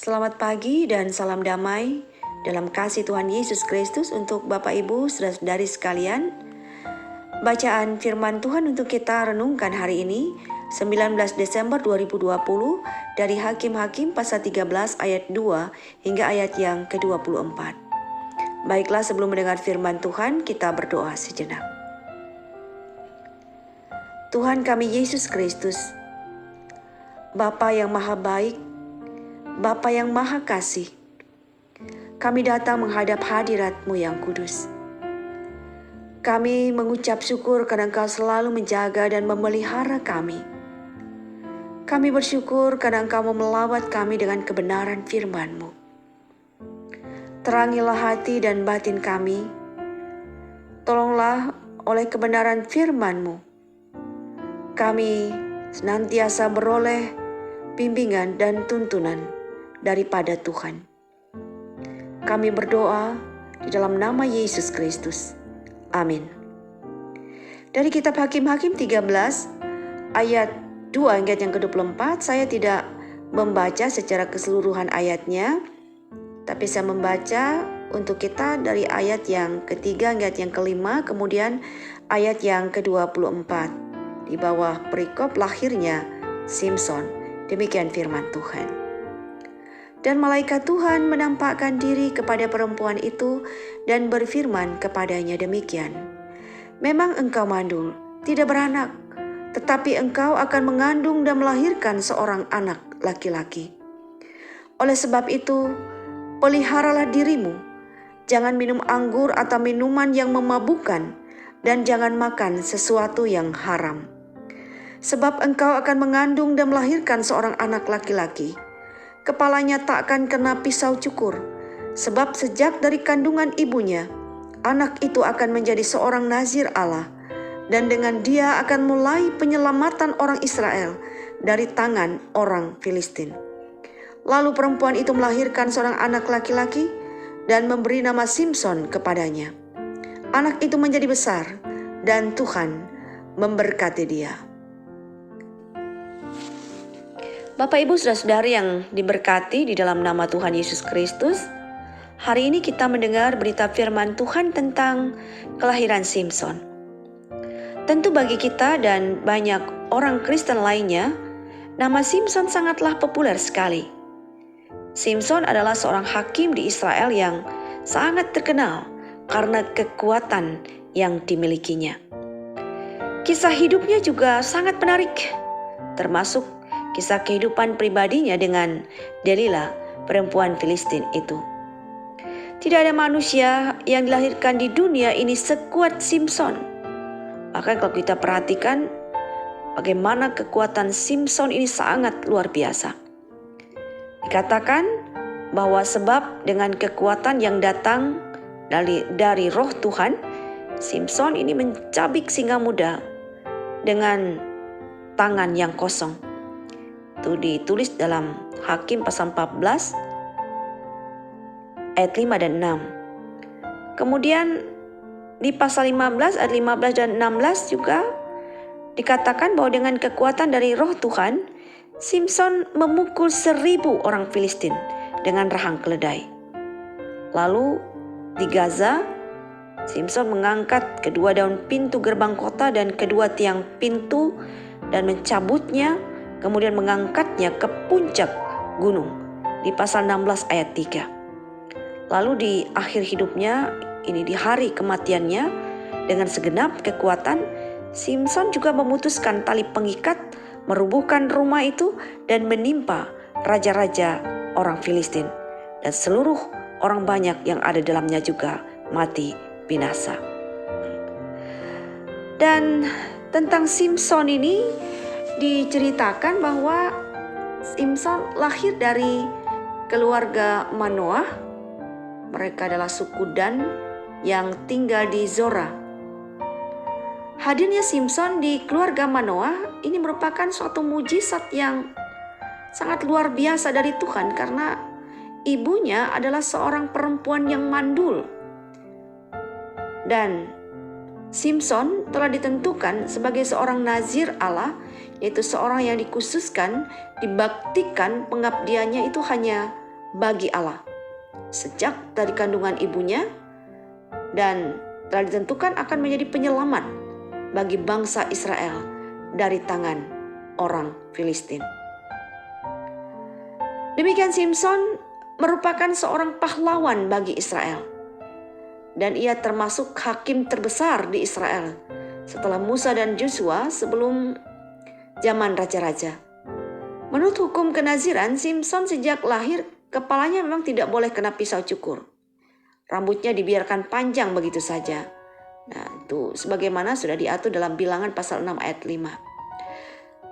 Selamat pagi dan salam damai dalam kasih Tuhan Yesus Kristus untuk Bapak Ibu saudara-saudari sekalian. Bacaan firman Tuhan untuk kita renungkan hari ini 19 Desember 2020 dari Hakim-Hakim pasal 13 ayat 2 hingga ayat yang ke-24. Baiklah, sebelum mendengar firman Tuhan, kita berdoa sejenak. Tuhan kami Yesus Kristus, Bapa yang maha baik, Bapa yang maha kasih, kami datang menghadap hadirat-Mu yang kudus. Kami mengucap syukur karena Engkau selalu menjaga dan memelihara kami. Kami bersyukur karena Engkau memelawat kami dengan kebenaran firman-Mu. Terangilah hati dan batin kami. Tolonglah oleh kebenaran firman-Mu, kami senantiasa beroleh bimbingan dan tuntunan daripada Tuhan. Kami berdoa di dalam nama Yesus Kristus. Amin. Dari kitab Hakim-Hakim 13 ayat 2 hingga yang ke-24, saya tidak membaca secara keseluruhan ayatnya, tapi saya membaca untuk kita dari ayat yang ketiga hingga yang kelima, kemudian ayat yang ke-24 di bawah perikop lahirnya Simson. Demikian firman Tuhan. Dan malaikat Tuhan menampakkan diri kepada perempuan itu dan berfirman kepadanya demikian. Memang engkau mandul, tidak beranak, tetapi engkau akan mengandung dan melahirkan seorang anak laki-laki. Oleh sebab itu, peliharalah dirimu, jangan minum anggur atau minuman yang memabukkan, dan jangan makan sesuatu yang haram. Sebab engkau akan mengandung dan melahirkan seorang anak laki-laki. Kepalanya tak akan kena pisau cukur, sebab sejak dari kandungan ibunya, anak itu akan menjadi seorang nazir Allah, dan dengan dia akan mulai penyelamatan orang Israel dari tangan orang Filistin. Lalu perempuan itu melahirkan seorang anak laki-laki dan memberi nama Simson kepadanya. Anak itu menjadi besar dan Tuhan memberkati dia. Bapak Ibu saudara-saudari yang diberkati di dalam nama Tuhan Yesus Kristus, hari ini kita mendengar berita firman Tuhan tentang kelahiran Simson. Tentu bagi kita dan banyak orang Kristen lainnya, nama Simson sangatlah populer sekali. Simson adalah seorang hakim di Israel yang sangat terkenal karena kekuatan yang dimilikinya. Kisah hidupnya juga sangat menarik, termasuk kisah kehidupan pribadinya dengan Delilah, perempuan Filistin itu. Tidak ada manusia yang dilahirkan di dunia ini sekuat Simson. Bahkan kalau kita perhatikan bagaimana kekuatan Simson ini sangat luar biasa. Dikatakan bahwa sebab dengan kekuatan yang datang dari roh Tuhan, Simson ini mencabik singa muda dengan tangan yang kosong. Itu ditulis dalam Hakim pasal 14 ayat 5 dan 6. Kemudian di pasal 15 ayat 15 dan 16 juga dikatakan bahwa dengan kekuatan dari roh Tuhan, Simson memukul 1.000 orang Filistin dengan rahang keledai. Lalu di Gaza, Simson mengangkat kedua daun pintu gerbang kota dan kedua tiang pintu dan mencabutnya, kemudian mengangkatnya ke puncak gunung di pasal 16 ayat 3. Lalu di akhir hidupnya, ini di hari kematiannya, dengan segenap kekuatan, Simson juga memutuskan tali pengikat, merubuhkan rumah itu dan menimpa raja-raja orang Filistin. Dan seluruh orang banyak yang ada dalamnya juga mati binasa. Dan tentang Simson ini diceritakan bahwa Simson lahir dari keluarga Manoah. Mereka adalah suku Dan yang tinggal di Zora. Hadirnya Simson di keluarga Manoah ini merupakan suatu mujizat yang sangat luar biasa dari Tuhan, karena ibunya adalah seorang perempuan yang mandul. Dan Simson telah ditentukan sebagai seorang nazir Allah, yaitu seorang yang dikhususkan, dibaktikan pengabdiannya itu hanya bagi Allah sejak dari kandungan ibunya dan telah ditentukan akan menjadi penyelamat bagi bangsa Israel dari tangan orang Filistin. Demikian Simson merupakan seorang pahlawan bagi Israel. Dan ia termasuk hakim terbesar di Israel setelah Musa dan Yosua sebelum zaman raja-raja. Menurut hukum kenaziran, Simson sejak lahir kepalanya memang tidak boleh kena pisau cukur. Rambutnya dibiarkan panjang begitu saja. Nah, itu sebagaimana sudah diatur dalam Bilangan pasal 6 ayat 5.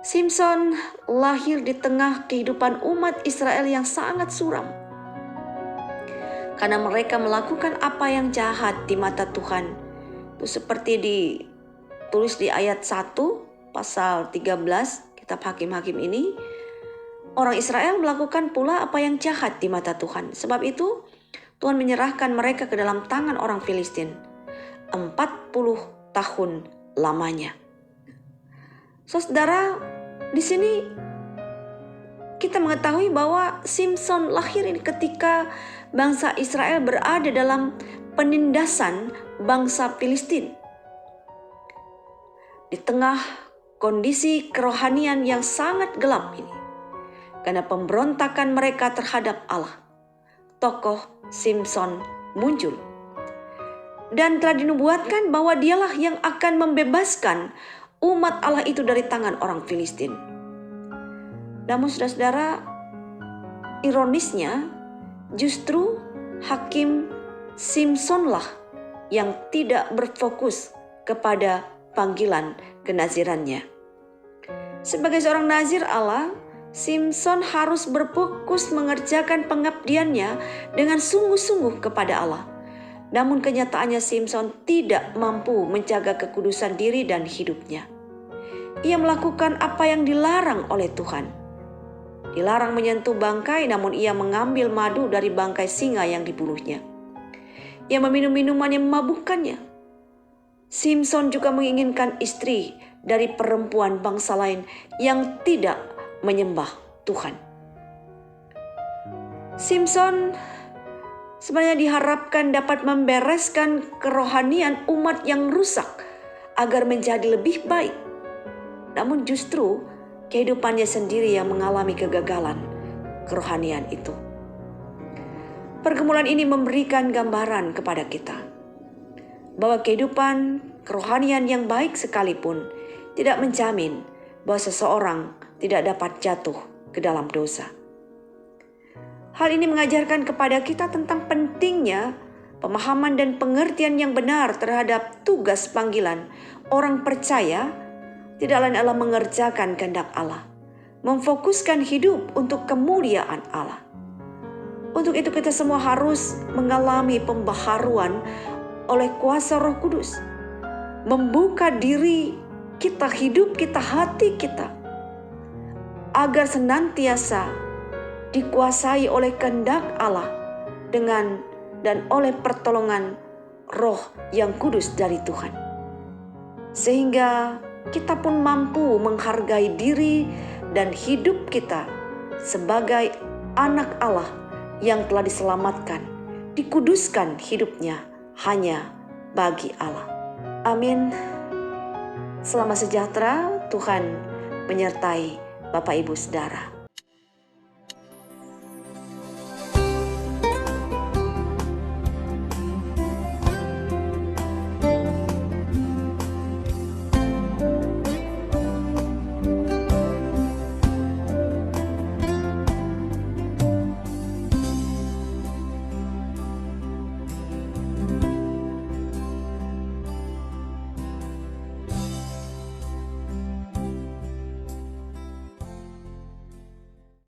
Simson lahir di tengah kehidupan umat Israel yang sangat suram. Karena mereka melakukan apa yang jahat di mata Tuhan. Itu seperti ditulis di ayat 1 pasal 13 kitab Hakim-Hakim ini. Orang Israel melakukan pula apa yang jahat di mata Tuhan. Sebab itu Tuhan menyerahkan mereka ke dalam tangan orang Filistin 40 tahun lamanya. Saudara, di sini kita mengetahui bahwa Simson lahir ini ketika bangsa Israel berada dalam penindasan bangsa Filistin. Di tengah kondisi kerohanian yang sangat gelap ini, karena pemberontakan mereka terhadap Allah, tokoh Simson muncul. Dan telah dinubuatkan bahwa dialah yang akan membebaskan umat Allah itu dari tangan orang Filistin. Namun saudara-saudara, ironisnya justru hakim Simsonlah yang tidak berfokus kepada panggilan kenazirannya. Sebagai seorang nazir Allah, Simson harus berfokus mengerjakan pengabdiannya dengan sungguh-sungguh kepada Allah. Namun kenyataannya Simson tidak mampu menjaga kekudusan diri dan hidupnya. Ia melakukan apa yang dilarang oleh Tuhan. Dilarang menyentuh bangkai, namun ia mengambil madu dari bangkai singa yang dibunuhnya. Ia meminum minuman yang memabukkannya. Simson juga menginginkan istri dari perempuan bangsa lain yang tidak menyembah Tuhan. Simson sebenarnya diharapkan dapat membereskan kerohanian umat yang rusak agar menjadi lebih baik. Namun justru kehidupannya sendiri yang mengalami kegagalan kerohanian itu. Pergumulan ini memberikan gambaran kepada kita bahwa kehidupan kerohanian yang baik sekalipun tidak menjamin bahwa seseorang tidak dapat jatuh ke dalam dosa. Hal ini mengajarkan kepada kita tentang pentingnya pemahaman dan pengertian yang benar terhadap tugas panggilan orang percaya tidak lain adalah mengerjakan kehendak Allah, memfokuskan hidup untuk kemuliaan Allah. Untuk itu kita semua harus mengalami pembaharuan oleh kuasa Roh Kudus, membuka diri kita, hidup kita, hati kita, agar senantiasa dikuasai oleh kehendak Allah dengan dan oleh pertolongan Roh yang kudus dari Tuhan. Sehingga kita pun mampu menghargai diri dan hidup kita sebagai anak Allah yang telah diselamatkan, dikuduskan hidupnya hanya bagi Allah. Amin. Selamat sejahtera, Tuhan menyertai Bapak Ibu Saudara.